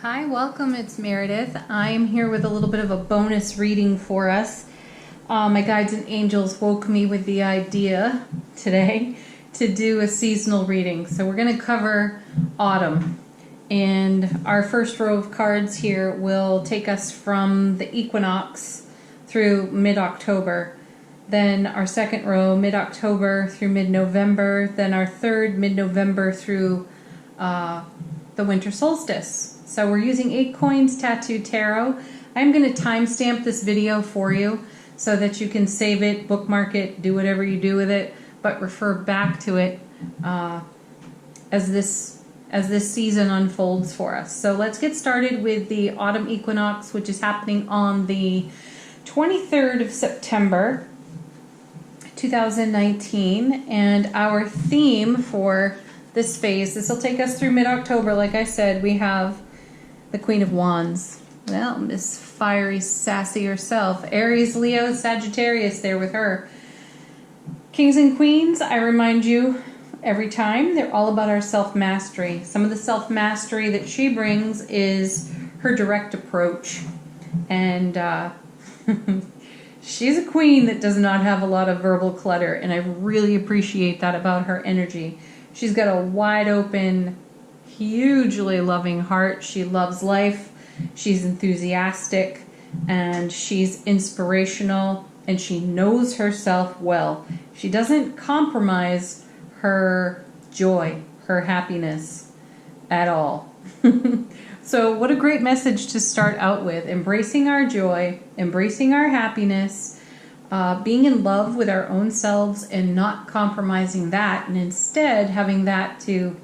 Hi, welcome. It's Meredith. I am here with a little bit of a bonus reading for us. My guides and angels woke me with the idea today to do a seasonal reading. So we're going to cover autumn. And our first row of cards here will take us from the equinox through mid-October. Then our second row, mid-October through mid-November. Then our third, mid-November through the winter solstice. So we're using 8 Coins Tattoo Tarot. I'm going to timestamp this video for you so that you can save it, bookmark it, do whatever you do with it, but refer back to it as this season unfolds for us. So let's get started with the autumn equinox, which is happening on the 23rd of September 2019, and our theme for this phase, this will take us through mid-October. Like I said, we have the Queen of Wands. Well, Miss Fiery Sassy herself. Aries, Leo, Sagittarius there with her. Kings and Queens, I remind you every time, they're all about our self-mastery. Some of the self-mastery that she brings is her direct approach. And she's a queen that does not have a lot of verbal clutter, and I really appreciate that about her energy. She's got a wide open, hugely loving heart. She loves life. She's enthusiastic, and she's inspirational, and she knows herself well. She doesn't compromise her joy, her happiness at all. So what a great message to start out with. Embracing our joy, embracing our happiness, being in love with our own selves and not compromising that, and instead having that to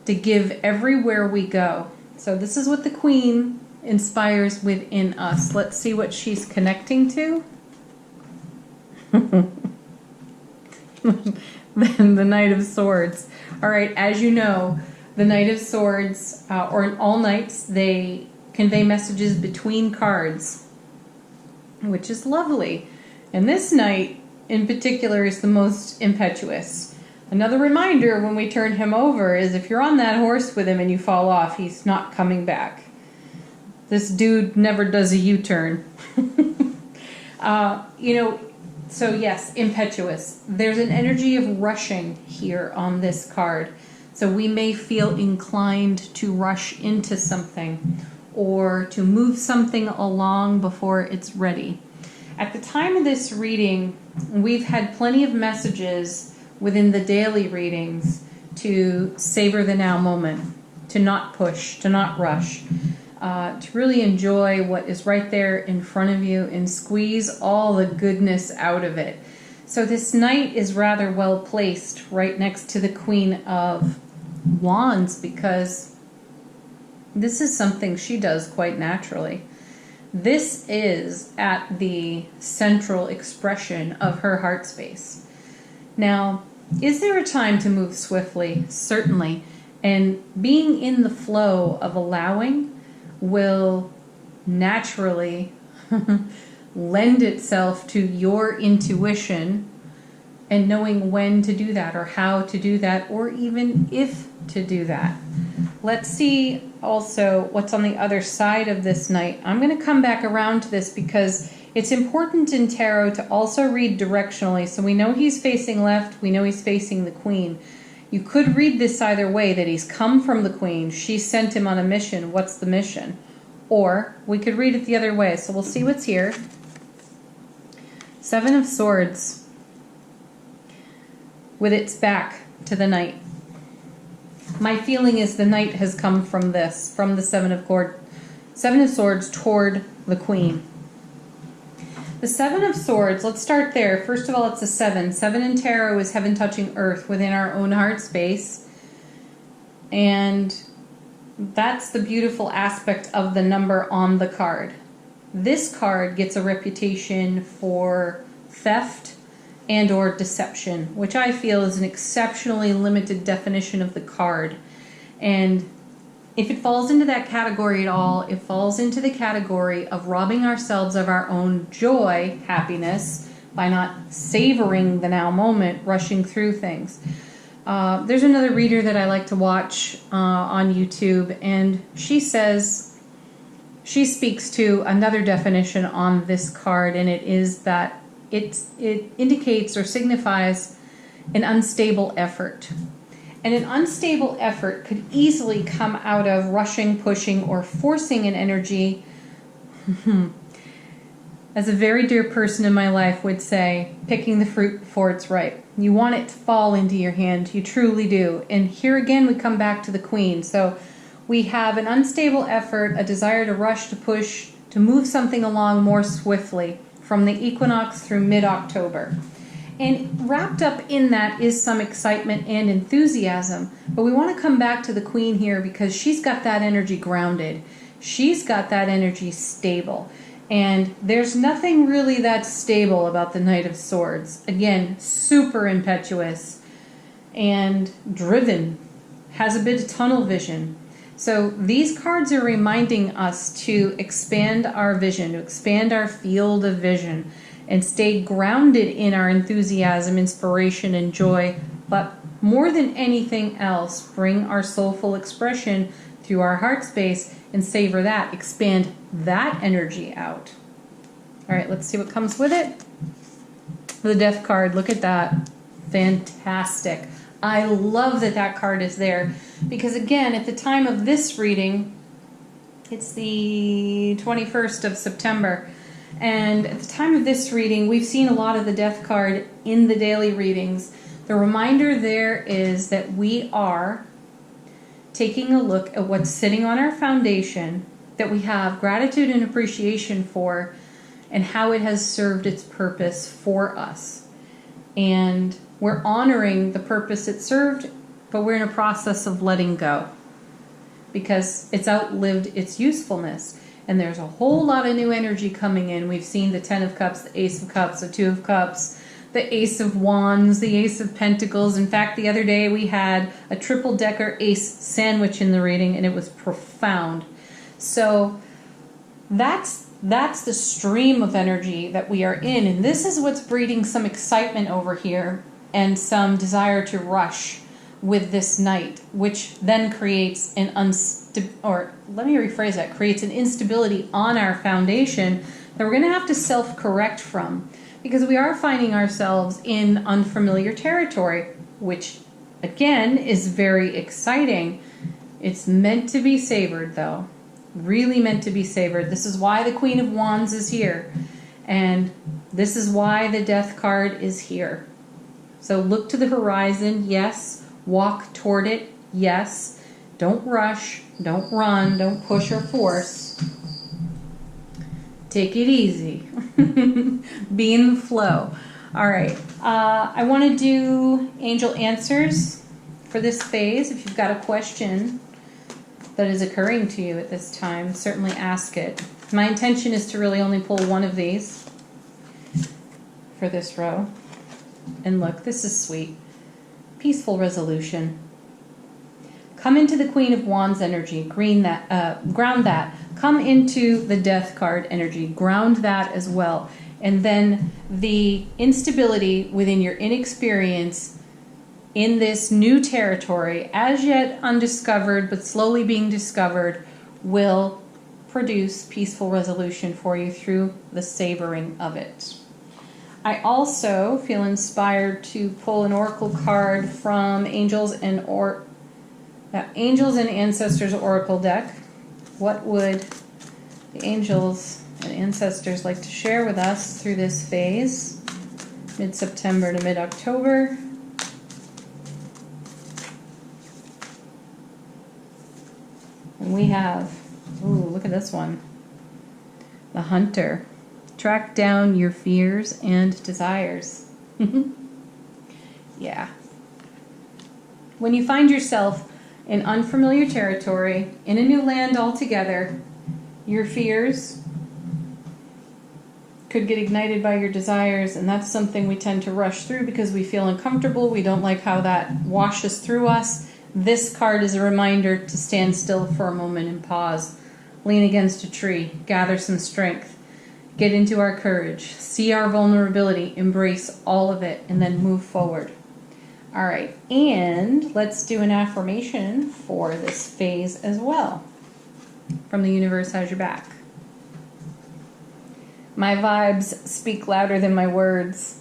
give everywhere we go. So this is what the Queen inspires within us. Let's see what she's connecting to. Then the Knight of Swords. All right, as you know, the Knight of Swords, or all knights, they convey messages between cards, which is lovely. And this knight in particular is the most impetuous. Another reminder when we turn him over is if you're on that horse with him and you fall off, he's not coming back. This dude never does a U-turn. So yes, impetuous. There's an energy of rushing here on this card. So we may feel inclined to rush into something or to move something along before it's ready. At the time of this reading, we've had plenty of messages within the daily readings to savor the now moment, to not push, to not rush, to really enjoy what is right there in front of you and squeeze all the goodness out of it. So this knight is rather well placed right next to the Queen of Wands because this is something she does quite naturally. This is at the central expression of her heart space. Now, is there a time to move swiftly? Certainly. And being in the flow of allowing will naturally lend itself to your intuition and knowing when to do that or how to do that or even if to do that. Let's see also what's on the other side of this knight. I'm going to come back around to this because it's important in tarot to also read directionally. So we know he's facing left, we know he's facing the Queen. You could read this either way, that he's come from the Queen, she sent him on a mission, what's the mission? Or we could read it the other way. So we'll see what's here. 7 of Swords with its back to the Knight. My feeling is the Knight has come from this, from the 7 of Swords toward the Queen. The 7 of Swords, let's start there. First of all, it's a 7. 7 in tarot is heaven touching earth within our own heart space. And that's the beautiful aspect of the number on the card. This card gets a reputation for theft and or deception, which I feel is an exceptionally limited definition of the card. And if it falls into that category at all, it falls into the category of robbing ourselves of our own joy, happiness, by not savoring the now moment, rushing through things. There's another reader that I like to watch on YouTube, and she says, she speaks to another definition on this card, and it is that it indicates or signifies an unstable effort. And an unstable effort could easily come out of rushing, pushing, or forcing an energy. As a very dear person in my life would say, picking the fruit before it's ripe. You want it to fall into your hand. You truly do. And here again, we come back to the Queen. So we have an unstable effort, a desire to rush, to push, to move something along more swiftly from the equinox through mid-October. And wrapped up in that is some excitement and enthusiasm. But we want to come back to the Queen here because she's got that energy grounded. She's got that energy stable. And there's nothing really that stable about the Knight of Swords. Again, super impetuous and driven. Has a bit of tunnel vision. So these cards are reminding us to expand our vision, to expand our field of vision, and stay grounded in our enthusiasm, inspiration, and joy. But more than anything else, bring our soulful expression through our heart space and savor that. Expand that energy out. All right, let's see what comes with it. The Death card, look at that. Fantastic. I love that that card is there because, again, at the time of this reading, it's the 21st of September. And at the time of this reading, we've seen a lot of the Death card in the daily readings. The reminder there is that we are taking a look at what's sitting on our foundation that we have gratitude and appreciation for and how it has served its purpose for us. And we're honoring the purpose it served, but we're in a process of letting go because it's outlived its usefulness. And there's a whole lot of new energy coming in. We've seen the Ten of Cups, the Ace of Cups, the Two of Cups, the Ace of Wands, the Ace of Pentacles. In fact, the other day we had a triple-decker ace sandwich in the reading, and it was profound. So that's the stream of energy that we are in. And this is what's breeding some excitement over here and some desire to rush with this night, which then creates an creates an instability on our foundation that we're going to have to self-correct from, because we are finding ourselves in unfamiliar territory, which again is very exciting. It's meant to be savored, though. Really meant to be savored. This is why the Queen of Wands is here, and this is why the Death card is here. So look to the horizon, yes. Walk toward it, yes. Don't rush, don't run, don't push or force. Take it easy. Be in the flow. All right. I want to do angel answers for this phase. If you've got a question that is occurring to you at this time, certainly ask it. My intention is to really only pull one of these for this row. And look, this is sweet. Peaceful resolution. Come into the Queen of Wands energy. Ground that. Come into the Death card energy. Ground that as well. And then the instability within your inexperience in this new territory, as yet undiscovered but slowly being discovered, will produce peaceful resolution for you through the savoring of it. I also feel inspired to pull an oracle card from Angels and Ancestors Oracle deck. What would the angels and ancestors like to share with us through this phase, mid-September to mid-October? And we have, ooh, look at this one. The Hunter. Track down your fears and desires. Yeah. When you find yourself in unfamiliar territory, in a new land altogether, your fears could get ignited by your desires, and that's something we tend to rush through because we feel uncomfortable. We don't like how that washes through us. This card is a reminder to stand still for a moment and pause. Lean against a tree. Gather some strength. Get into our courage. See our vulnerability. Embrace all of it, and then move forward. All right, and let's do an affirmation for this phase as well. From the universe has your back. My vibes speak louder than my words.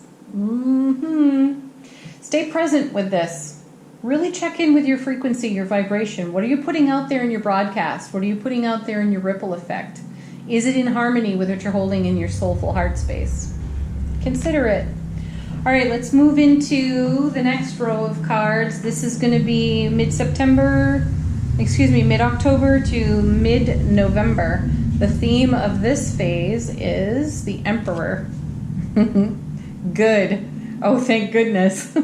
Stay present with this. Really check in with your frequency, your vibration. What are you putting out there in your broadcast? What are you putting out there in your ripple effect? Is it in harmony with what you're holding in your soulful heart space? Consider it. All right, let's move into the next row of cards. This is going to be mid-October to mid-November. The theme of this phase is the Emperor. Good. Oh, thank goodness.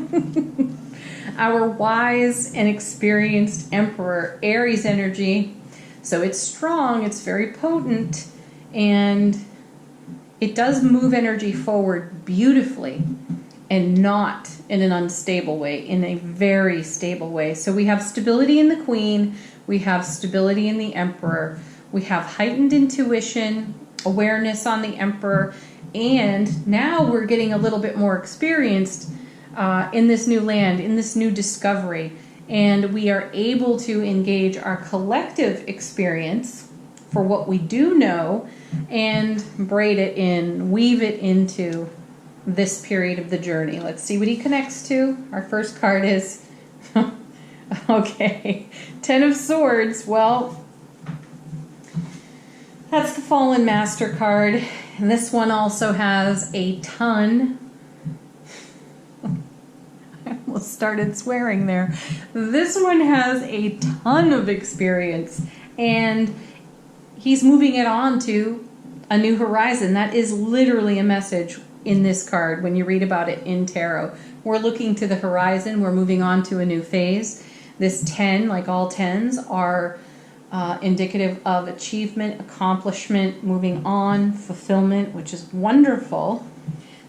Our wise and experienced Emperor, Aries energy. So it's strong, it's very potent, and it does move energy forward beautifully. And not in an unstable way, in a very stable way. So we have stability in the Queen, we have stability in the Emperor, we have heightened intuition, awareness on the Emperor, and now we're getting a little bit more experienced in this new land, in this new discovery, and we are able to engage our collective experience for what we do know and braid it in, weave it into this period of the journey. Let's see what he connects to. Our first card is okay, Ten of Swords. Well, that's the Fallen Master card, and this one also has a ton. I almost started swearing there. This one has a ton of experience, and he's moving it on to a new horizon. That is literally a message in this card when you read about it in tarot. We're looking to the horizon. We're moving on to a new phase. This 10, like all 10s, are indicative of achievement, accomplishment, moving on, fulfillment, which is wonderful.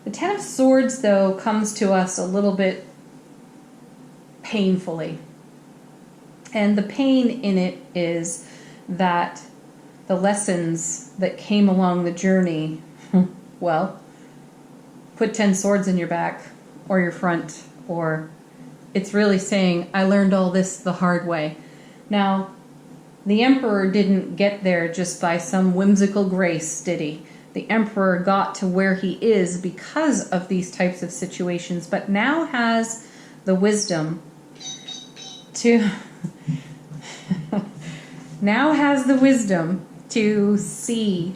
The Ten of Swords, though, comes to us a little bit painfully. And the pain in it is that the lessons that came along the journey, well, put 10 swords in your back or your front, or it's really saying, I learned all this the hard way. Now, the Emperor didn't get there just by some whimsical grace, did he? The Emperor got to where he is because of these types of situations, but now has the wisdom to see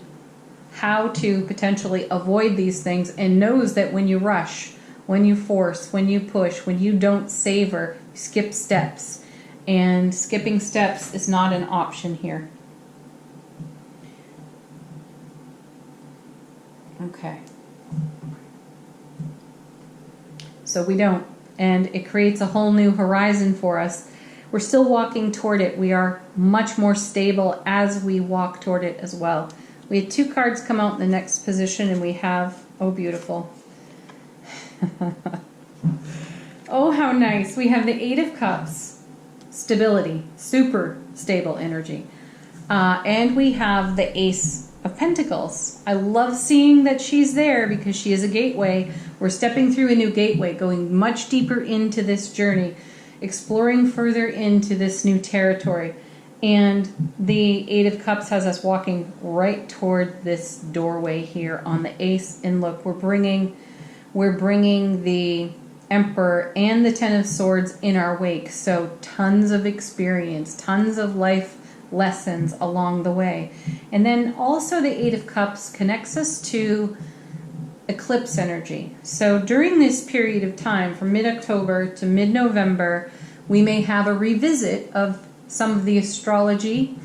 how to potentially avoid these things, and knows that when you rush, when you force, when you push, when you don't savor, you skip steps. And skipping steps is not an option here. Okay. So we don't. And it creates a whole new horizon for us. We're still walking toward it. We are much more stable as we walk toward it as well. We had 2 cards come out in the next position, and we have, oh, beautiful. Oh, how nice. We have the 8 of Cups, stability, super stable energy. And we have the Ace of Pentacles. I love seeing that she's there because she is a gateway. We're stepping through a new gateway, going much deeper into this journey, exploring further into this new territory. And the 8 of Cups has us walking right toward this doorway here on the Ace. And look, we're bringing the Emperor and the 10 of Swords in our wake. So tons of experience, tons of life lessons along the way. And then also the 8 of Cups connects us to eclipse energy. So during this period of time, from mid-October to mid-November, we may have a revisit of some of the astrology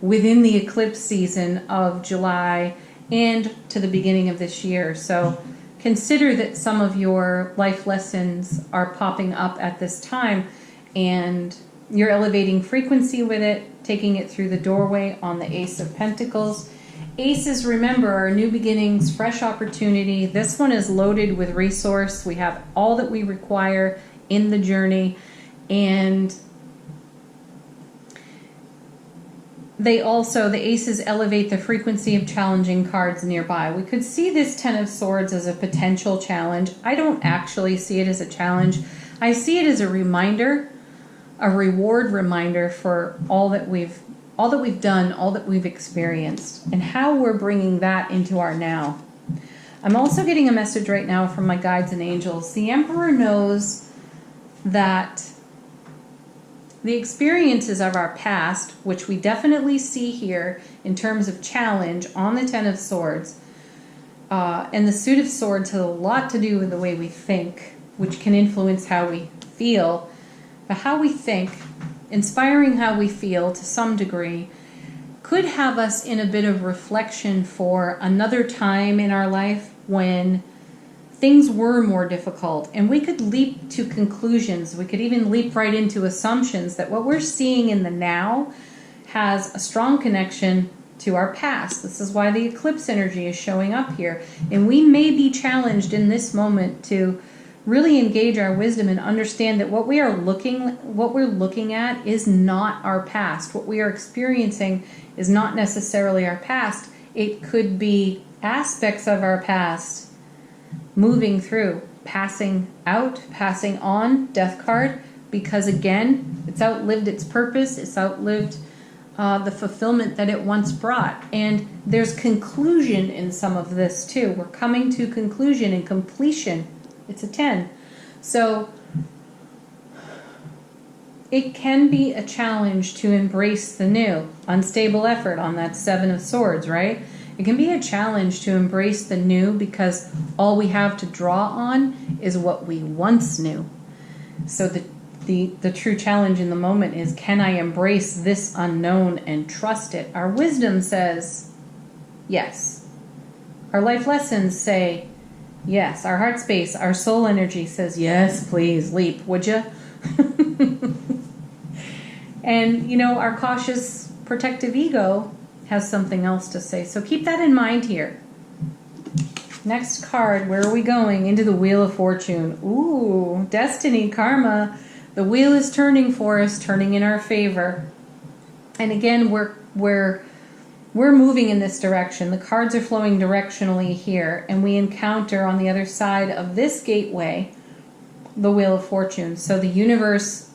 within the eclipse season of July and to the beginning of this year. So consider that some of your life lessons are popping up at this time, and you're elevating frequency with it, taking it through the doorway on the Ace of Pentacles. Aces, remember, are new beginnings, fresh opportunity. This one is loaded with resource. We have all that we require in the journey, and the Aces elevate the frequency of challenging cards nearby. We could see this 10 of Swords as a potential challenge. I don't actually see it as a challenge. I see it as a reminder, a reward reminder for all that we've done, all that we've experienced, and how we're bringing that into our now. I'm also getting a message right now from my guides and angels. The Emperor knows that the experiences of our past, which we definitely see here in terms of challenge on the Ten of Swords, and the Suit of Swords has a lot to do with the way we think, which can influence how we feel. But how we think, inspiring how we feel to some degree, could have us in a bit of reflection for another time in our life when things were more difficult, and we could leap to conclusions. We could even leap right into assumptions that what we're seeing in the now has a strong connection to our past. This is why the eclipse energy is showing up here. And we may be challenged in this moment to really engage our wisdom and understand that what we're looking at is not our past. What we are experiencing is not necessarily our past. It could be aspects of our past moving through, passing out, passing on, death card, because again, it's outlived its purpose, it's outlived the fulfillment that it once brought. And there's conclusion in some of this too. We're coming to conclusion and completion. It's a 10. So it can be a challenge to embrace the new. Unstable effort on that 7 of Swords, right? It can be a challenge to embrace the new because all we have to draw on is what we once knew. So the true challenge in the moment is, can I embrace this unknown and trust it? Our wisdom says yes. Our life lessons say yes. Our heart space, our soul energy says yes, please, leap, would you? And, you know, our cautious protective ego has something else to say. So keep that in mind here. Next card, where are we going? Into the Wheel of Fortune. Ooh, destiny, karma. The wheel is turning for us, turning in our favor. And again, we're moving in this direction. The cards are flowing directionally here, and we encounter on the other side of this gateway the Wheel of Fortune. So the universe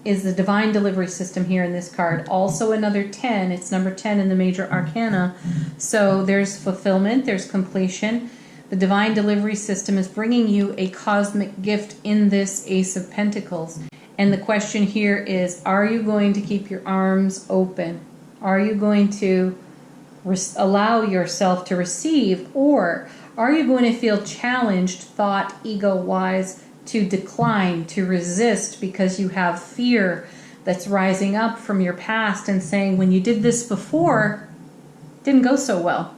is the divine delivery system here in this card. Also another 10. It's number 10 in the major arcana. So there's fulfillment, there's completion. The divine delivery system is bringing you a cosmic gift in this Ace of Pentacles. And the question here is, are you going to keep your arms open? Are you going to allow yourself to receive? Or are you going to feel challenged, thought, ego-wise, to decline, to resist, because you have fear that's rising up from your past and saying, when you did this before, it didn't go so well.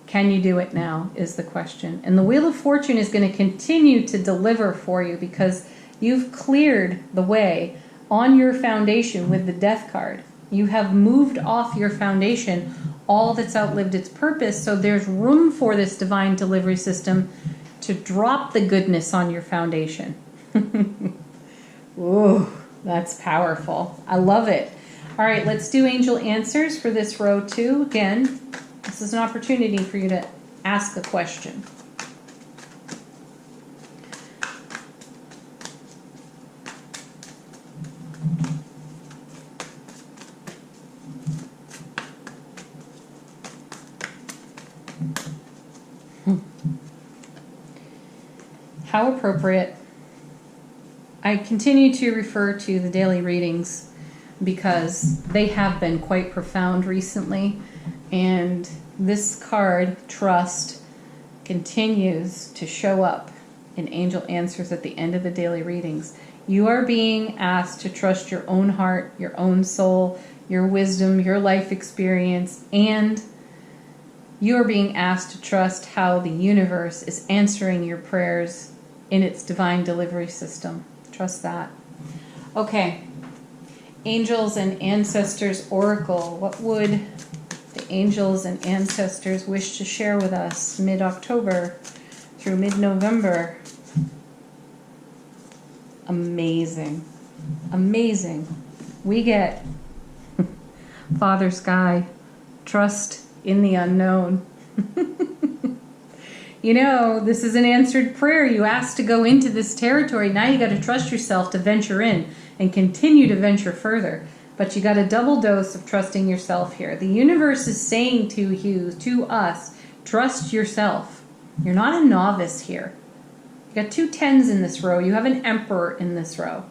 Can you do it now is the question. And the Wheel of Fortune is going to continue to deliver for you because you've cleared the way on your foundation with the Death card. You have moved off your foundation all that's outlived its purpose, so there's room for this divine delivery system to drop the goodness on your foundation. Ooh, that's powerful. I love it. All right, let's do angel answers for this row too. Again, this is an opportunity for you to ask a question. How appropriate. I continue to refer to the daily readings because they have been quite profound recently, and this card, Trust, continues to show up in angel answers at the end of the daily readings. You are being asked to trust your own heart, your own soul, your wisdom, your life experience, and you are being asked to trust how the universe is answering your prayers in its divine delivery system. Trust that. Okay. Angels and Ancestors Oracle. What would the angels and ancestors wish to share with us mid-October through mid-November? Amazing. Amazing. We get Father Sky, trust in the unknown. you know, this is an answered prayer. You asked to go into this territory. Now you got to trust yourself to venture in and continue to venture further. But you got a double dose of trusting yourself here. The universe is saying to you, to us, trust yourself. You're not a novice here. You got 2 10s in this row. You have an emperor in this row.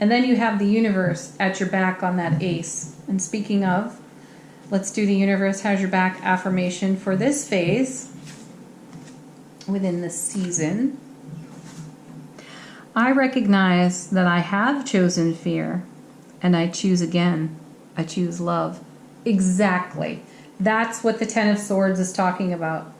And then you have the universe at your back on that ace. And speaking of, let's do the universe has your back affirmation for this phase within this season. I recognize that I have chosen fear, and I choose again. I choose love. Exactly. That's what the Ten of Swords is talking about.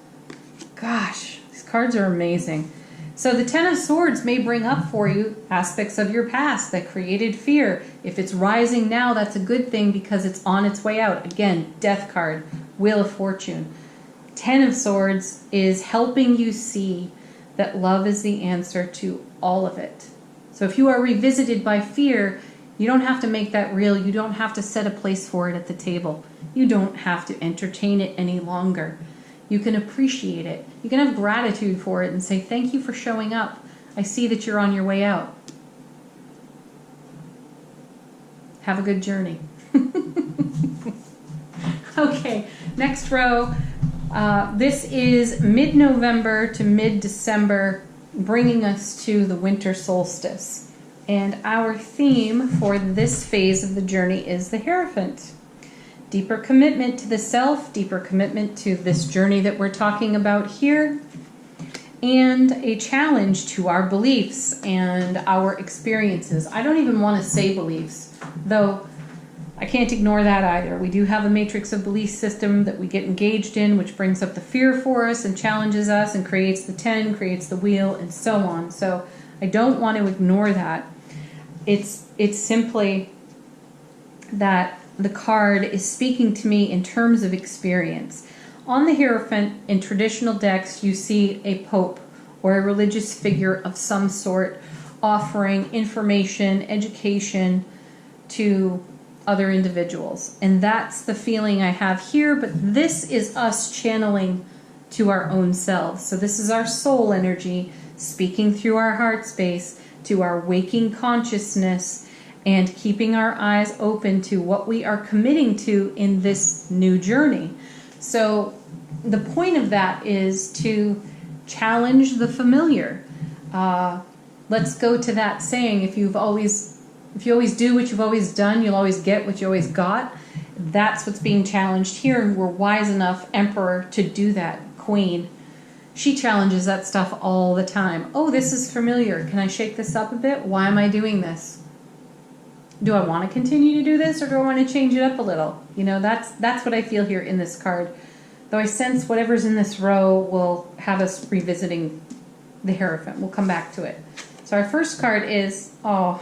Gosh, these cards are amazing. So the Ten of Swords may bring up for you aspects of your past that created fear. If it's rising now, that's a good thing because it's on its way out. Again, Death card, Wheel of Fortune. Ten of Swords is helping you see that love is the answer to all of it. So if you are revisited by fear, you don't have to make that real. You don't have to set a place for it at the table. You don't have to entertain it any longer. You can appreciate it. You can have gratitude for it and say, thank you for showing up. I see that you're on your way out. Have a good journey. Okay, next row. This is mid-November to mid-December, bringing us to the winter solstice. And our theme for this phase of the journey is the Hierophant. Deeper commitment to the self, deeper commitment to this journey that we're talking about here, and a challenge to our beliefs and our experiences. I don't even want to say beliefs, though I can't ignore that either. We do have a matrix of belief system that we get engaged in, which brings up the fear for us and challenges us and creates the 10, creates the wheel, and so on. So I don't want to ignore that. It's simply that the card is speaking to me in terms of experience. On the Hierophant, in traditional decks, you see a pope or a religious figure of some sort offering information, education to other individuals. And that's the feeling I have here, but this is us channeling to our own selves. So this is our soul energy speaking through our heart space to our waking consciousness and keeping our eyes open to what we are committing to in this new journey. So the point of that is to challenge the familiar. Let's go to that saying, if you always do what you've always done, you'll always get what you always got. That's what's being challenged here, and we're wise enough, Emperor, to do that. Queen, she challenges that stuff all the time. Oh, this is familiar. Can I shake this up a bit? Why am I doing this? Do I want to continue to do this, or do I want to change it up a little? You know, that's what I feel here in this card. Though I sense whatever's in this row will have us revisiting the Hierophant. We'll come back to it. So our first card is, all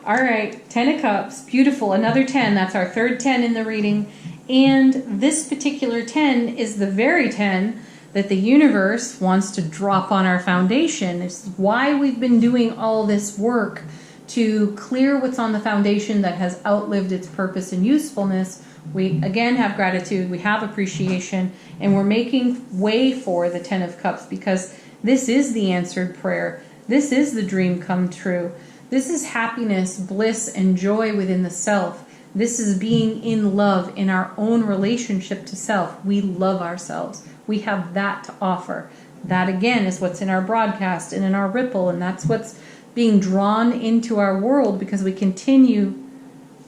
right, 10 of Cups, beautiful, another 10. That's our third 10 in the reading. And this particular 10 is the very 10 that the universe wants to drop on our foundation. It's why we've been doing all this work to clear what's on the foundation that has outlived its purpose and usefulness. We, again, have gratitude, we have appreciation, and we're making way for the 10 of Cups because this is the answered prayer. This is the dream come true. This is happiness, bliss, and joy within the self. This is being in love in our own relationship to self. We love ourselves. We have that to offer. That, again, is what's in our broadcast and in our ripple, and that's what's being drawn into our world because we continue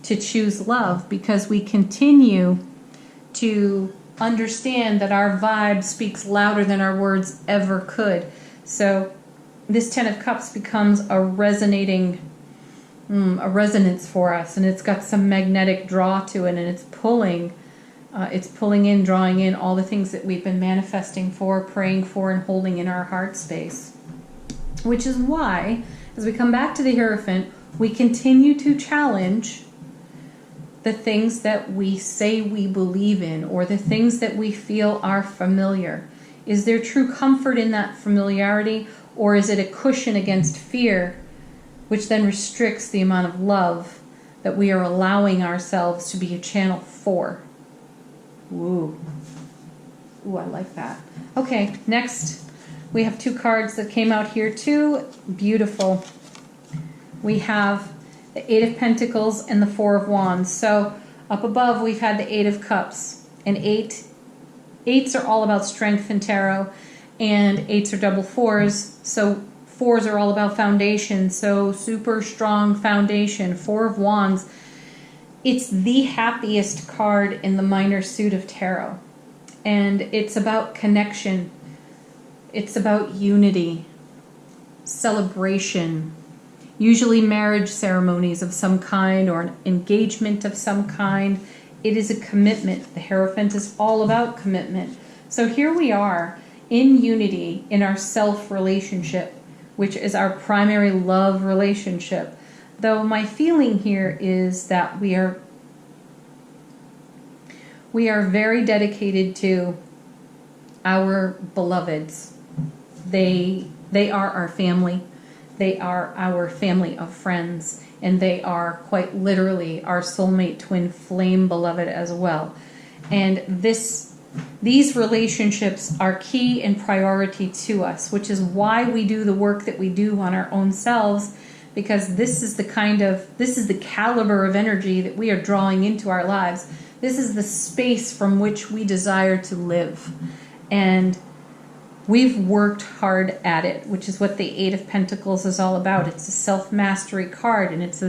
to choose love, because we continue to understand that our vibe speaks louder than our words ever could. So this 10 of Cups becomes a resonating, a resonance for us, and it's got some magnetic draw to it, and it's pulling in, drawing in all the things that we've been manifesting for, praying for, and holding in our heart space. Which is why, as we come back to the Hierophant, we continue to challenge the things that we say we believe in, or the things that we feel are familiar. Is there true comfort in that familiarity, or is it a cushion against fear, which then restricts the amount of love that we are allowing ourselves to be a channel for? Woo. Ooh, I like that. Okay, next we have 2 cards that came out here too. Beautiful. We have the 8 of Pentacles and the 4 of Wands. So up above we've had the 8 of Cups. And eights are all about strength in tarot, and 8s are double 4s. So 4s are all about foundation. So super strong foundation. 4 of Wands. It's the happiest card in the minor suit of tarot. And it's about connection. It's about unity, celebration, usually marriage ceremonies of some kind or an engagement of some kind. It is a commitment. The Hierophant is all about commitment. So here we are in unity in our self-relationship, which is our primary love relationship. Though my feeling here is that we are very dedicated to our beloveds. They are our family. They are our family of friends. And they are quite literally our soulmate twin flame beloved as well. And these relationships are key and priority to us, which is why we do the work that we do on our own selves, because this is the caliber of energy that we are drawing into our lives. This is the space from which we desire to live. And we've worked hard at it, which is what the 8 of Pentacles is all about. It's a self-mastery card, and it's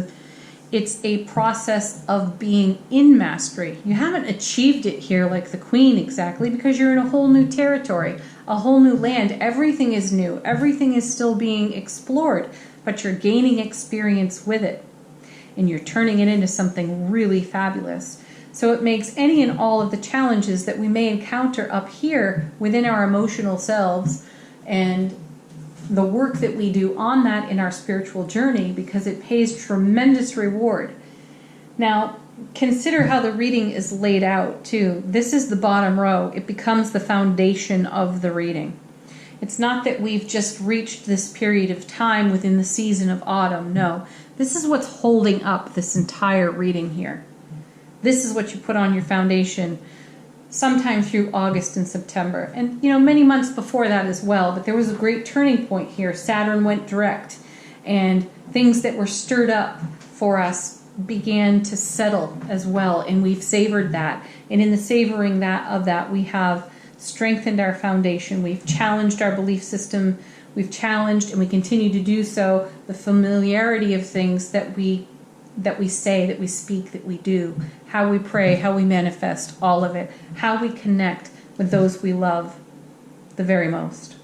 a process of being in mastery. You haven't achieved it here like the Queen exactly, because you're in a whole new territory, a whole new land. Everything is new. Everything is still being explored, but you're gaining experience with it, and you're turning it into something really fabulous. So it makes any and all of the challenges that we may encounter up here within our emotional selves and the work that we do on that in our spiritual journey, because it pays tremendous reward. Now, consider how the reading is laid out too. This is the bottom row. It becomes the foundation of the reading. It's not that we've just reached this period of time within the season of autumn. No, this is what's holding up this entire reading here. This is what you put on your foundation sometime through August and September. And, many months before that as well. But there was a great turning point here. Saturn went direct. And things that were stirred up for us began to settle as well. And we've savored that. And in the savoring of that, we have strengthened our foundation. We've challenged our belief system. We've challenged, and we continue to do so, the familiarity of things that we say, that we speak, that we do, how we pray, how we manifest, all of it, how we connect with those we love the very most.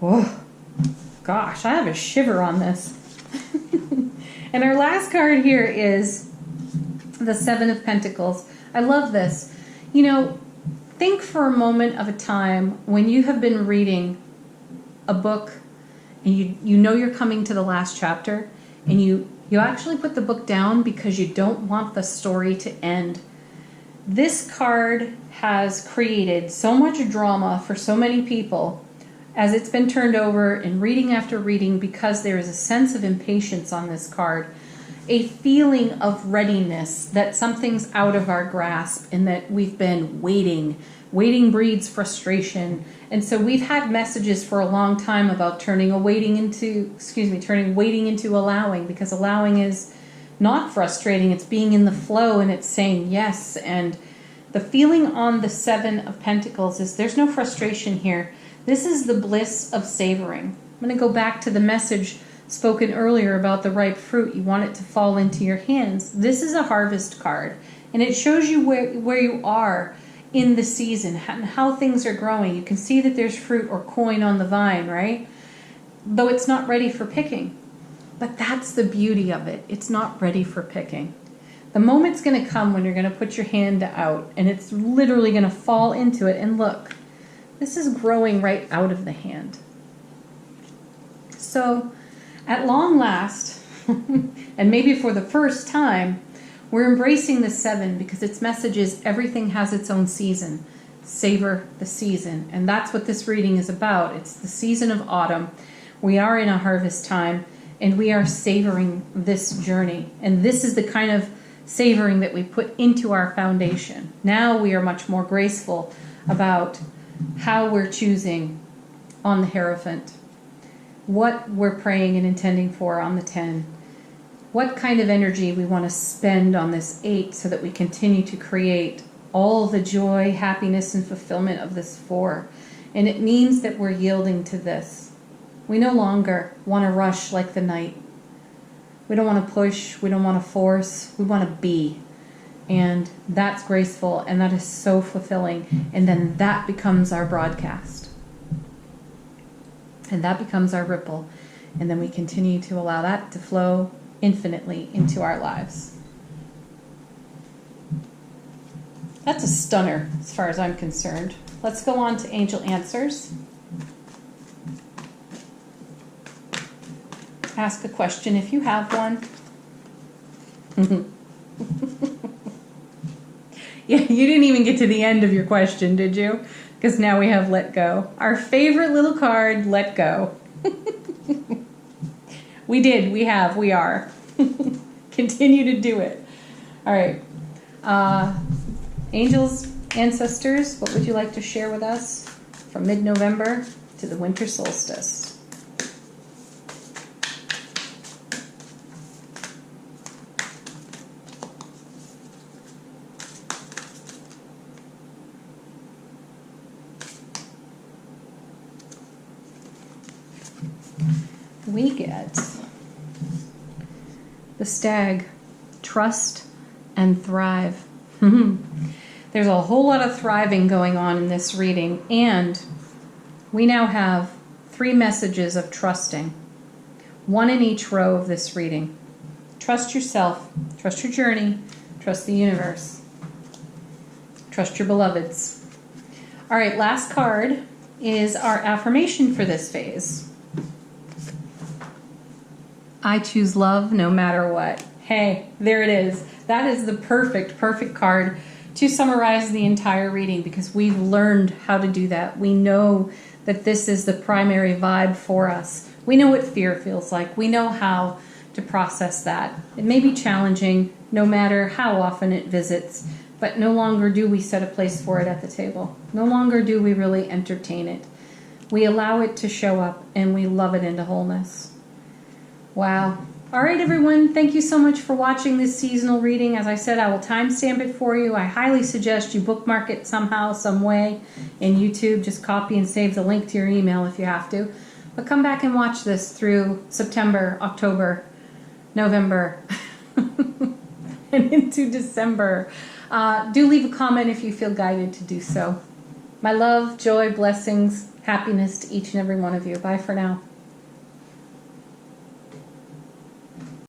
Oh, gosh, I have a shiver on this. And our last card here is the 7 of Pentacles. I love this. Think for a moment of a time when you have been reading a book and you know you're coming to the last chapter, and you actually put the book down because you don't want the story to end. This card has created so much drama for so many people as it's been turned over in reading after reading, because there is a sense of impatience on this card, a feeling of readiness that something's out of our grasp and that we've been waiting. Waiting breeds frustration. And so we've had messages for a long time about turning waiting into allowing, because allowing is not frustrating. It's being in the flow, and it's saying yes. And the feeling on the 7 of Pentacles is there's no frustration here. This is the bliss of savoring. I'm going to go back to the message spoken earlier about the ripe fruit. You want it to fall into your hands. This is a harvest card, and it shows you where you are in the season and how things are growing. You can see that there's fruit or coin on the vine, right? Though it's not ready for picking. But that's the beauty of it. It's not ready for picking. The moment's going to come when you're going to put your hand out, and it's literally going to fall into it. And look, this is growing right out of the hand. So at long last, and maybe for the first time, we're embracing the 7 because its message is everything has its own season. Savor the season. And that's what this reading is about. It's the season of autumn. We are in a harvest time, and we are savoring this journey. And this is the kind of savoring that we put into our foundation. Now we are much more graceful about how we're choosing on the Hierophant, what we're praying and intending for on the 10, what kind of energy we want to spend on this 8 so that we continue to create all the joy, happiness, and fulfillment of this 4. And it means that we're yielding to this. We no longer want to rush like the Knight. We don't want to push. We don't want to force. We want to be. And that's graceful, and that is so fulfilling. And then that becomes our broadcast. And that becomes our ripple. And then we continue to allow that to flow infinitely into our lives. That's a stunner as far as I'm concerned. Let's go on to Angel Answers. Ask a question if you have one. Yeah, you didn't even get to the end of your question, did you? Because now we have Let Go. Our favorite little card, Let Go. We did, we have, we are. Continue to do it. All right. Angels, ancestors, what would you like to share with us from mid-November to the winter solstice? We get the Stag, Trust and Thrive. There's a whole lot of thriving going on in this reading, and we now have 3 messages of trusting, 1 in each row of this reading. Trust yourself, trust your journey, trust the universe, trust your beloveds. All right, last card is our affirmation for this phase. I choose love no matter what. Hey, there it is. That is the perfect card to summarize the entire reading, because we've learned how to do that. We know that this is the primary vibe for us. We know what fear feels like. We know how to process that. It may be challenging no matter how often it visits, but no longer do we set a place for it at the table. No longer do we really entertain it. We allow it to show up, and we love it into wholeness. Wow. All right, everyone. Thank you so much for watching this seasonal reading. As I said, I will timestamp it for you. I highly suggest you bookmark it somehow, some way in YouTube. Just copy and save the link to your email if you have to. But come back and watch this through September, October, November, and into December. Do leave a comment if you feel guided to do so. My love, joy, blessings, happiness to each and every one of you. Bye for now.